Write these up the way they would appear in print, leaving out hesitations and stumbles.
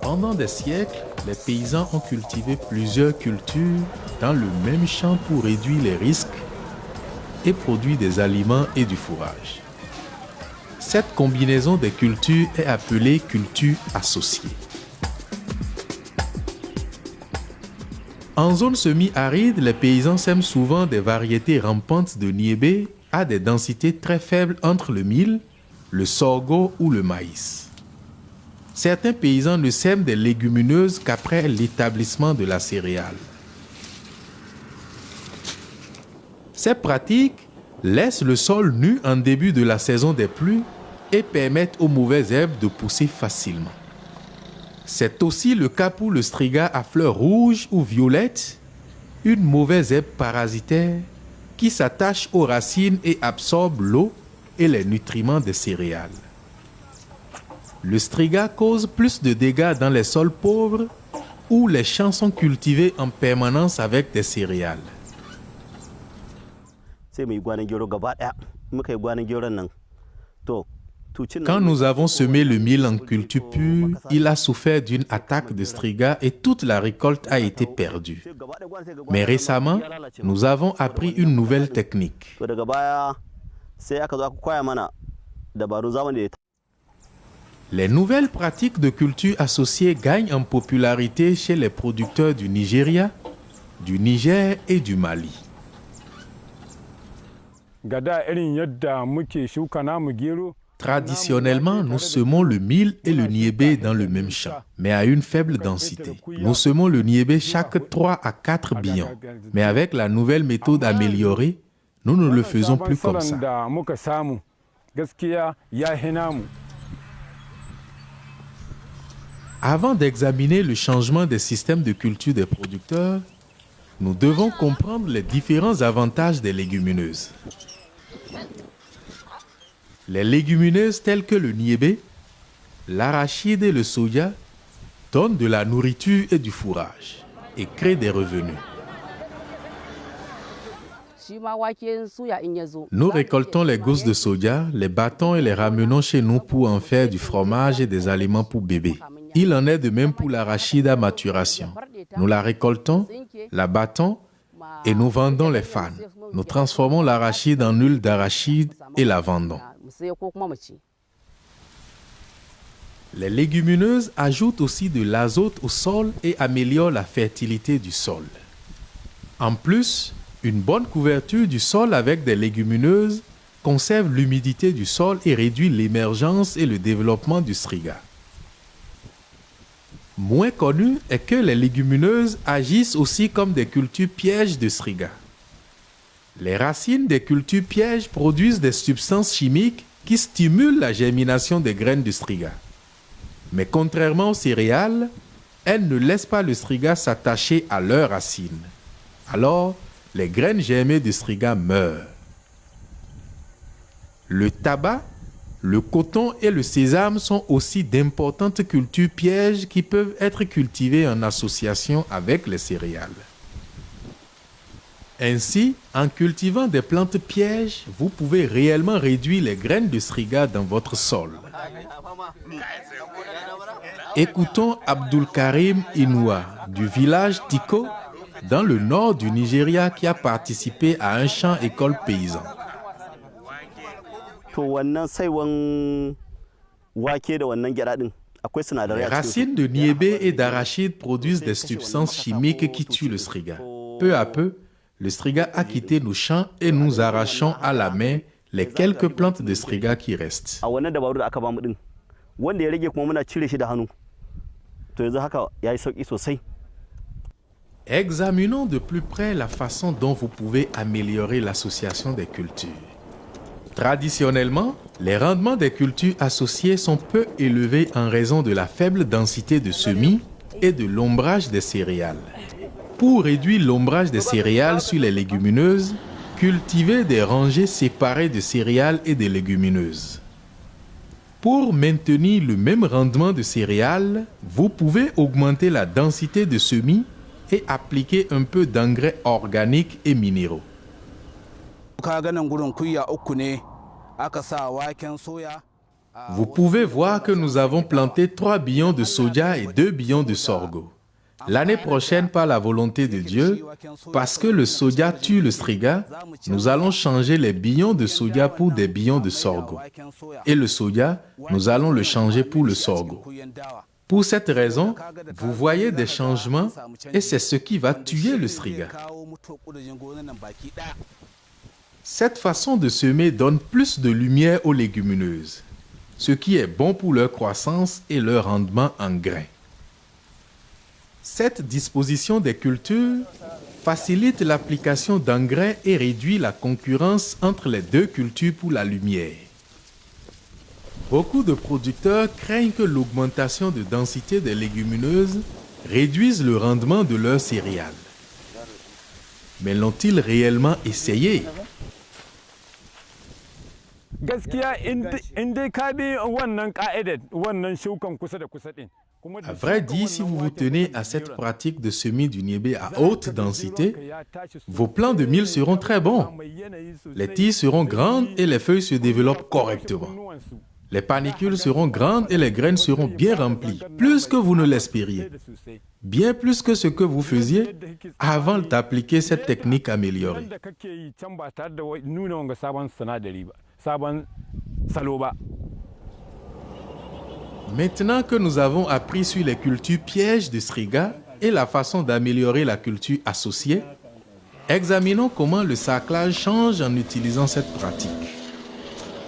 Pendant des siècles, les paysans ont cultivé plusieurs cultures dans le même champ pour réduire les risques et produire des aliments et du fourrage. Cette combinaison des cultures est appelée culture associée. En zone semi-aride, les paysans sèment souvent des variétés rampantes de niébé à des densités très faibles entre le mil, le sorgho ou le maïs. Certains paysans ne sèment des légumineuses qu'après l'établissement de la céréale. Ces pratiques laissent le sol nu en début de la saison des pluies et permettent aux mauvaises herbes de pousser facilement. C'est aussi le cas pour le striga à fleurs rouges ou violettes, une mauvaise herbe parasitaire qui s'attache aux racines et absorbe l'eau et les nutriments des céréales. Le striga cause plus de dégâts dans les sols pauvres où les champs sont cultivés en permanence avec des céréales. Quand nous avons semé le mil en culture pure, il a souffert d'une attaque de striga et toute la récolte a été perdue. Mais récemment, nous avons appris une nouvelle technique. Les nouvelles pratiques de culture associée gagnent en popularité chez les producteurs du Nigeria, du Niger et du Mali. Traditionnellement, nous semons le mil et le niébé dans le même champ, mais à une faible densité. Nous semons le niébé chaque 3 à 4 billons. Mais avec la nouvelle méthode améliorée, nous ne le faisons plus comme ça. Avant d'examiner le changement des systèmes de culture des producteurs, nous devons comprendre les différents avantages des légumineuses. Les légumineuses telles que le niébé, l'arachide et le soja donnent de la nourriture et du fourrage et créent des revenus. Nous récoltons les gousses de soja, les bâtons et les ramenons chez nous pour en faire du fromage et des aliments pour bébés. Il en est de même pour l'arachide à maturation. Nous la récoltons, la battons et nous vendons les fans. Nous transformons l'arachide en huile d'arachide et la vendons. Les légumineuses ajoutent aussi de l'azote au sol et améliorent la fertilité du sol. En plus, une bonne couverture du sol avec des légumineuses conserve l'humidité du sol et réduit l'émergence et le développement du striga. Moins connu est que les légumineuses agissent aussi comme des cultures pièges de striga. Les racines des cultures pièges produisent des substances chimiques qui stimulent la germination des graines de striga. Mais contrairement aux céréales, elles ne laissent pas le striga s'attacher à leurs racines. Alors, les graines germées de striga meurent. Le tabac, le coton et le sésame sont aussi d'importantes cultures pièges qui peuvent être cultivées en association avec les céréales. Ainsi, en cultivant des plantes pièges, vous pouvez réellement réduire les graines de striga dans votre sol. Écoutons Abdul Karim Inoua du village Tiko dans le nord du Nigeria qui a participé à un champ-école paysan. Les racines de niébé et d'arachide produisent des substances chimiques qui tuent le striga. Peu à peu, le striga a quitté nos champs et nous arrachons à la main les quelques plantes de striga qui restent. Examinons de plus près la façon dont vous pouvez améliorer l'association des cultures. Traditionnellement, les rendements des cultures associées sont peu élevés en raison de la faible densité de semis et de l'ombrage des céréales. Pour réduire l'ombrage des céréales sur les légumineuses, cultivez des rangées séparées de céréales et de légumineuses. Pour maintenir le même rendement de céréales, vous pouvez augmenter la densité de semis et appliquer un peu d'engrais organiques et minéraux. Vous pouvez voir que nous avons planté 3 billons de soja et 2 billons de sorgho. L'année prochaine, par la volonté de Dieu, parce que le soja tue le striga, nous allons changer les billons de soja pour des billons de sorgho. Et le soja, nous allons le changer pour le sorgho. Pour cette raison, vous voyez des changements et c'est ce qui va tuer le striga. Cette façon de semer donne plus de lumière aux légumineuses, ce qui est bon pour leur croissance et leur rendement en grains. Cette disposition des cultures facilite l'application d'engrais et réduit la concurrence entre les deux cultures pour la lumière. Beaucoup de producteurs craignent que l'augmentation de densité des légumineuses réduise le rendement de leurs céréales. Mais l'ont-ils réellement essayé? À vrai dire, si vous vous tenez à cette pratique de semis du niébé à haute densité, vos plants de mil seront très bons. Les tiges seront grandes et les feuilles se développent correctement. Les panicules seront grandes et les graines seront bien remplies, plus que vous ne l'espériez. Bien plus que ce que vous faisiez avant d'appliquer cette technique améliorée. Maintenant que nous avons appris sur les cultures pièges de striga et la façon d'améliorer la culture associée, examinons comment le sarclage change en utilisant cette pratique.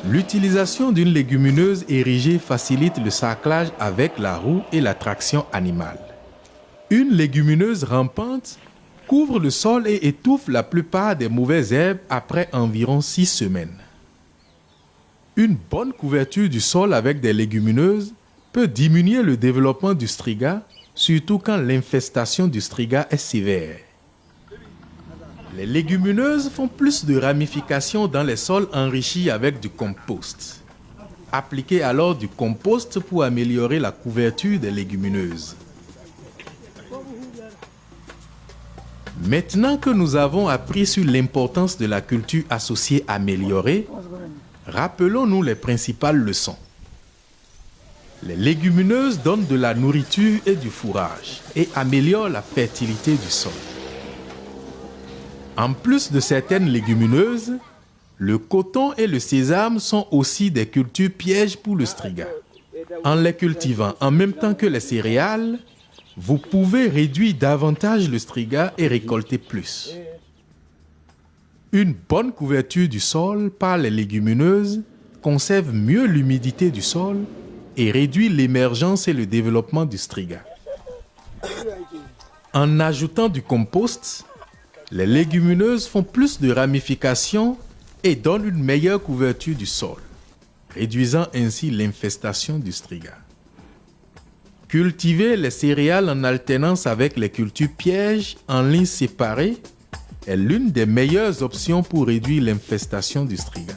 L'utilisation d'une légumineuse érigée facilite le sarclage avec la roue et la traction animale. Une légumineuse rampante couvre le sol et étouffe la plupart des mauvaises herbes après environ 6 semaines. Une bonne couverture du sol avec des légumineuses peut diminuer le développement du striga, surtout quand l'infestation du striga est sévère. Les légumineuses font plus de ramifications dans les sols enrichis avec du compost. Appliquez alors du compost pour améliorer la couverture des légumineuses. Maintenant que nous avons appris sur l'importance de la culture associée améliorée, rappelons-nous les principales leçons. Les légumineuses donnent de la nourriture et du fourrage et améliorent la fertilité du sol. En plus de certaines légumineuses, le coton et le sésame sont aussi des cultures pièges pour le striga. En les cultivant en même temps que les céréales, vous pouvez réduire davantage le striga et récolter plus. Une bonne couverture du sol par les légumineuses conserve mieux l'humidité du sol et réduit l'émergence et le développement du striga. En ajoutant du compost, les légumineuses font plus de ramifications et donnent une meilleure couverture du sol, réduisant ainsi l'infestation du striga. Cultiver les céréales en alternance avec les cultures pièges en lignes séparées est l'une des meilleures options pour réduire l'infestation du striga.